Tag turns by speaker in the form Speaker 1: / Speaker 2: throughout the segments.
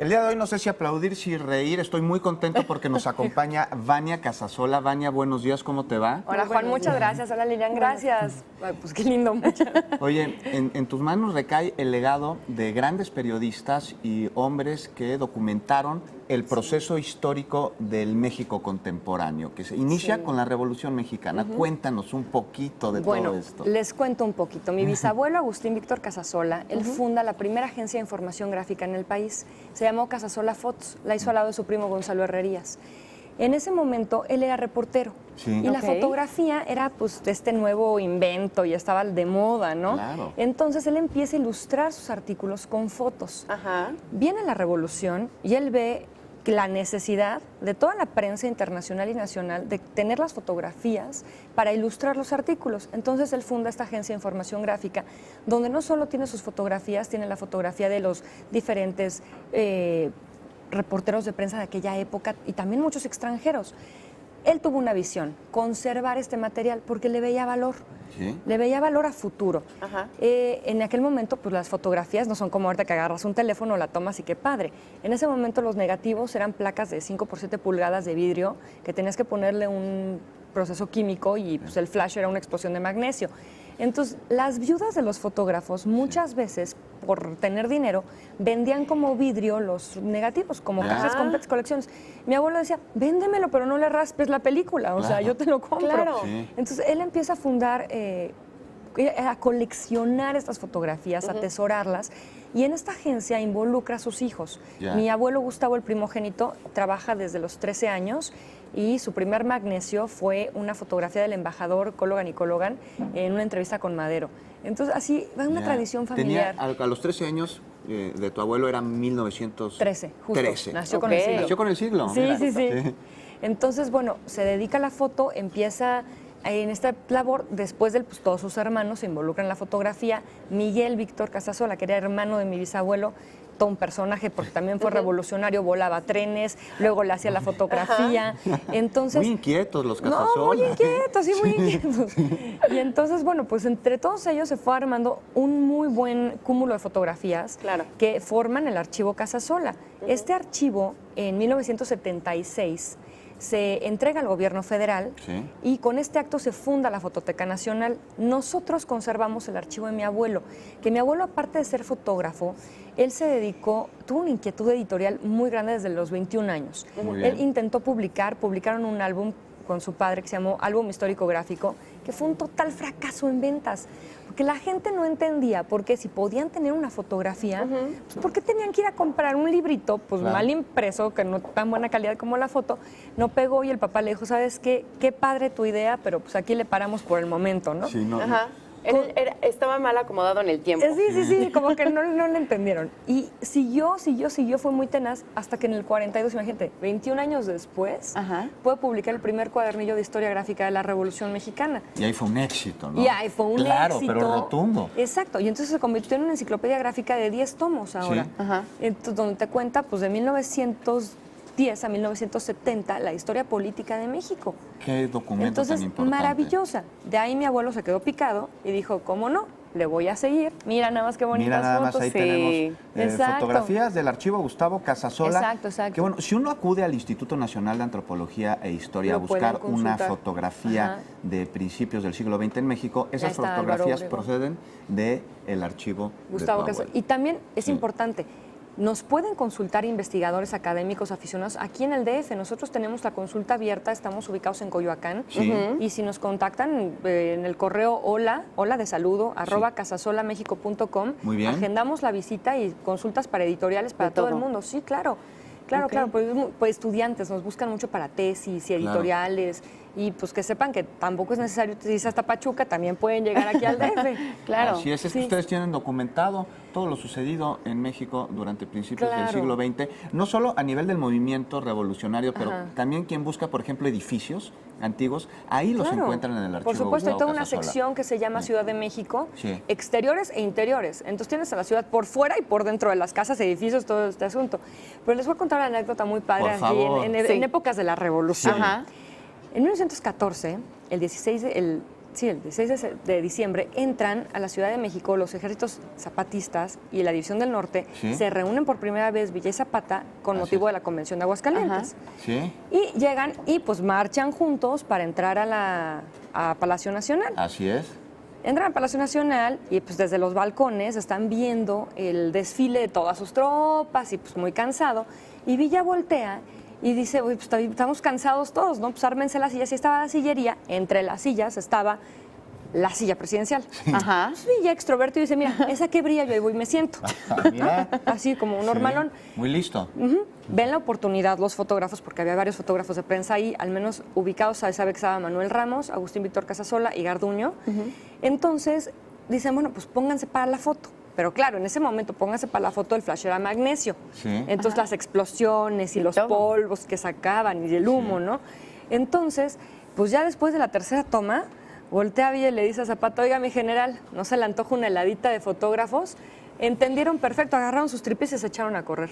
Speaker 1: El día de hoy no sé si aplaudir, si reír. Estoy muy contento porque nos acompaña Vania Casasola. Vania, buenos días, ¿cómo te va?
Speaker 2: Hola Juan, muchas gracias. Hola Lilian, gracias. Ay, pues qué lindo, muchas.
Speaker 1: Oye, en tus manos recae el legado de grandes periodistas y hombres que documentaron el proceso histórico del México contemporáneo, que se inicia con la Revolución Mexicana. Cuéntanos un poquito de todo esto.
Speaker 2: Bueno, les cuento un poquito. Mi bisabuelo, Agustín Víctor Casasola, él funda la primera agencia de información gráfica en el país. Se llamó Casasola Fotos, la hizo al lado de su primo Gonzalo Herrerías. En ese momento él era reportero y la fotografía era pues este nuevo invento y estaba de moda, ¿no?
Speaker 1: Claro.
Speaker 2: Entonces él empieza a ilustrar sus artículos con fotos. Viene la revolución y él ve la necesidad de toda la prensa internacional y nacional de tener las fotografías para ilustrar los artículos. Entonces él funda esta agencia de información gráfica donde no solo tiene sus fotografías, tiene la fotografía de los diferentes reporteros de prensa de aquella época y también muchos extranjeros. Él tuvo una visión, conservar este material porque le veía valor. ¿Sí? Le veía valor a futuro. En aquel momento, pues las fotografías no son como ahorita que agarras un teléfono, la tomas y qué padre. En ese momento los negativos eran placas de 5 por 7 pulgadas de vidrio que tenías que ponerle un proceso químico y pues, el flash era una explosión de magnesio. Entonces, las viudas de los fotógrafos muchas veces, por tener dinero, vendían como vidrio los negativos, como cajas completas, colecciones. Mi abuelo decía, véndemelo, pero no le raspes la película, o sea, yo te lo compro. Entonces, él empieza a fundar, a coleccionar estas fotografías, a atesorarlas, y en esta agencia involucra a sus hijos. Mi abuelo Gustavo, el primogénito, trabaja desde los 13 años, y su primer magnesio fue una fotografía del embajador Cologan y Cologan en una entrevista con Madero. Entonces, así va una tradición familiar.
Speaker 1: A los 13 años de tu abuelo era 1913.
Speaker 2: Justo.
Speaker 1: 13.
Speaker 2: Nació con el siglo.
Speaker 1: Nació con el siglo.
Speaker 2: Sí, mira. Sí. Entonces, bueno, se dedica a la foto, empieza en esta labor, después de pues, todos sus hermanos se involucran en la fotografía. Miguel Víctor Casasola, que era hermano de mi bisabuelo, todo un personaje porque también fue revolucionario, volaba trenes, luego le hacía la fotografía. Entonces,
Speaker 1: muy inquietos los Casasola.
Speaker 2: No, muy inquietos, sí, muy inquietos. Y entonces, bueno, pues entre todos ellos se fue armando un muy buen cúmulo de fotografías que forman el archivo Casasola. Este archivo, en 1976, se entrega al gobierno federal y con este acto se funda la Fototeca Nacional. Nosotros conservamos el archivo de mi abuelo, que mi abuelo, aparte de ser fotógrafo, él se dedicó, tuvo una inquietud editorial muy grande desde los 21 años. Él intentó publicaron un álbum con su padre que se llamó Álbum Histórico Gráfico, que fue un total fracaso en ventas, porque la gente no entendía por qué si podían tener una fotografía, pues ¿por qué tenían que ir a comprar un librito pues mal impreso, que no tan buena calidad como la foto? No pegó y el papá le dijo, ¿sabes qué? Qué padre tu idea, pero pues aquí le paramos por el momento, ¿no?
Speaker 1: Sí, no.
Speaker 3: Estaba mal acomodado en el tiempo.
Speaker 2: Sí, como que no le entendieron. Y siguió, fue muy tenaz, hasta que en el 42, imagínate, 21 años después, puede publicar el primer cuadernillo de historia gráfica de la Revolución Mexicana.
Speaker 1: Y ahí fue un éxito, ¿no?
Speaker 2: Y ahí fue un éxito.
Speaker 1: Claro, pero rotundo.
Speaker 2: Exacto, y entonces se convirtió en una enciclopedia gráfica de 10 tomos ahora. Entonces, donde te cuenta, pues, de 1910 a 1970, la historia política de México.
Speaker 1: Qué documento tan importante.
Speaker 2: Entonces, maravillosa. De ahí mi abuelo se quedó picado y dijo, ¿cómo no? Le voy a seguir. Mira nada más qué bonitas
Speaker 1: Mira nada
Speaker 2: fotos.
Speaker 1: más, ahí tenemos fotografías del archivo Gustavo Casasola.
Speaker 2: Exacto.
Speaker 1: Que bueno, si uno acude al Instituto Nacional de Antropología e Historia a buscar una fotografía de principios del siglo XX en México, esas fotografías proceden del archivo
Speaker 2: Gustavo
Speaker 1: de tu abuelo.
Speaker 2: Y también es importante, nos pueden consultar investigadores académicos aficionados aquí en el DF. Nosotros tenemos la consulta abierta, estamos ubicados en Coyoacán. Y si nos contactan en el correo hola de saludo, @casasolamexico.com, agendamos la visita y consultas para editoriales para todo el mundo. Sí, claro. Claro, pues estudiantes nos buscan mucho para tesis y editoriales. Y pues que sepan que tampoco es necesario irse hasta Pachuca, también pueden llegar aquí al DF.
Speaker 3: Claro.
Speaker 1: Así es que ustedes tienen documentado todo lo sucedido en México durante principios del siglo XX, no solo a nivel del movimiento revolucionario, pero también quien busca, por ejemplo, edificios antiguos, ahí los encuentran en el archivo.
Speaker 2: Por supuesto, hay toda una
Speaker 1: Casasola.
Speaker 2: sección que se llama Ciudad de México, exteriores e interiores. Entonces tienes a la ciudad por fuera y por dentro de las casas, edificios, todo este asunto. Pero les voy a contar una anécdota muy padre aquí en épocas de la Revolución. En 1914, el Sí, el 16 de diciembre entran a la Ciudad de México los ejércitos zapatistas y la División del Norte.
Speaker 1: Sí.
Speaker 2: Se reúnen por primera vez Villa y Zapata con motivo de la Convención de Aguascalientes.
Speaker 1: Sí.
Speaker 2: Y llegan y pues marchan juntos para entrar a Palacio Nacional.
Speaker 1: Así es.
Speaker 2: Entran al Palacio Nacional y pues desde los balcones están viendo el desfile de todas sus tropas y pues muy cansado. Y Villa voltea y dice, uy, pues estamos cansados todos, ¿no? Pues ármense las sillas. Y estaba la sillería, entre las sillas estaba la silla presidencial.
Speaker 3: Ajá.
Speaker 2: Pues Villa, extrovertido, dice, mira, esa que brilla, yo ahí voy y me siento.
Speaker 1: Mira.
Speaker 2: Así como un normalón.
Speaker 1: Sí, muy listo.
Speaker 2: Ven la oportunidad los fotógrafos, porque había varios fotógrafos de prensa ahí, al menos ubicados, sabe que estaba Manuel Ramos, Agustín Víctor Casasola y Garduño. Entonces dicen, bueno, pues pónganse para la foto. Pero claro, en ese momento pónganse para la foto, el flash era magnesio.
Speaker 1: Sí.
Speaker 2: Entonces las explosiones y los
Speaker 3: todo.
Speaker 2: polvos que sacaban y el humo, ¿no? Entonces, pues ya después de la tercera toma, voltea a Villa y le dice a Zapata, oiga, mi general, ¿no se le antoja una heladita de fotógrafos? Entendieron perfecto, agarraron sus tripes y se echaron a correr.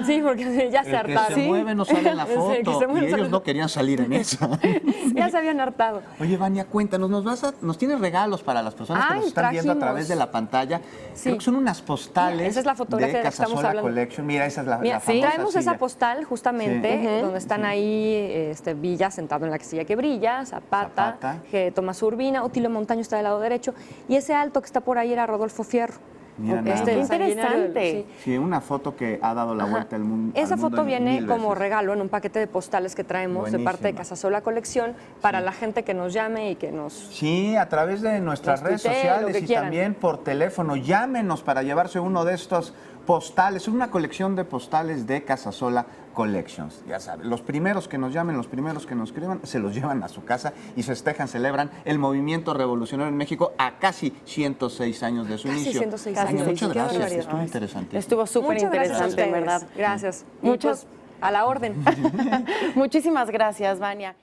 Speaker 2: Sí, porque ya se
Speaker 1: El que
Speaker 2: hartaron.
Speaker 1: se mueve no sale en la
Speaker 2: Sí,
Speaker 1: foto.
Speaker 2: el que se mueve
Speaker 1: Y
Speaker 2: no sale
Speaker 1: ellos
Speaker 2: en-
Speaker 1: no querían salir en esa.
Speaker 2: Ya se habían hartado.
Speaker 1: Oye, Vania, cuéntanos, nos tienes regalos para las personas que
Speaker 2: Ay,
Speaker 1: nos están viendo a
Speaker 2: trajimos.
Speaker 1: través de la pantalla.
Speaker 2: Sí.
Speaker 1: Creo que son unas postales.
Speaker 2: Mira, esa es la fotografía de la que estamos
Speaker 1: Casasola
Speaker 2: hablando.
Speaker 1: Collection. Mira, esa es la,
Speaker 2: Mira,
Speaker 1: la famosa
Speaker 2: traemos esa
Speaker 1: silla.
Speaker 2: postal justamente,
Speaker 1: Sí.
Speaker 2: donde están ahí Villa sentado en la silla que brilla,
Speaker 1: Zapata.
Speaker 2: Zapata. Tomás Urbina, Otilio Montaño está del lado derecho, y ese alto que está por ahí era Rodolfo Fierro.
Speaker 1: Mira, nada
Speaker 3: Qué
Speaker 1: más.
Speaker 2: sanguinario
Speaker 3: interesante.
Speaker 1: Sí, una foto que ha dado la vuelta al mundo.
Speaker 2: Esa foto viene como
Speaker 1: regalo.
Speaker 2: regalo en un paquete de postales que traemos de parte de
Speaker 1: Buenísima.
Speaker 2: Casasola Colección para la gente que nos llame y que nos...
Speaker 1: Sí, a través de nuestras
Speaker 2: Nos
Speaker 1: redes
Speaker 2: tuitee, lo
Speaker 1: sociales
Speaker 2: que
Speaker 1: y
Speaker 2: quieran.
Speaker 1: también por teléfono. Llámenos para llevarse uno de estos postales. Es una colección de postales de Casasola Collections. Ya saben, los primeros que nos llamen, los primeros que nos escriban, se los llevan a su casa y festejan, celebran el movimiento revolucionario en México a casi 106 años de su
Speaker 2: Casi
Speaker 1: inicio.
Speaker 2: 106
Speaker 3: Casi
Speaker 2: años.
Speaker 1: Muchas
Speaker 2: Qué
Speaker 1: gracias,
Speaker 2: barbaridad.
Speaker 1: estuvo interesante.
Speaker 3: Estuvo súper
Speaker 2: Muchas gracias a
Speaker 3: interesante, en
Speaker 2: ustedes.
Speaker 3: verdad.
Speaker 2: Gracias. Y
Speaker 3: Muchas-
Speaker 2: pues, a la orden.
Speaker 3: Muchísimas gracias, Vania.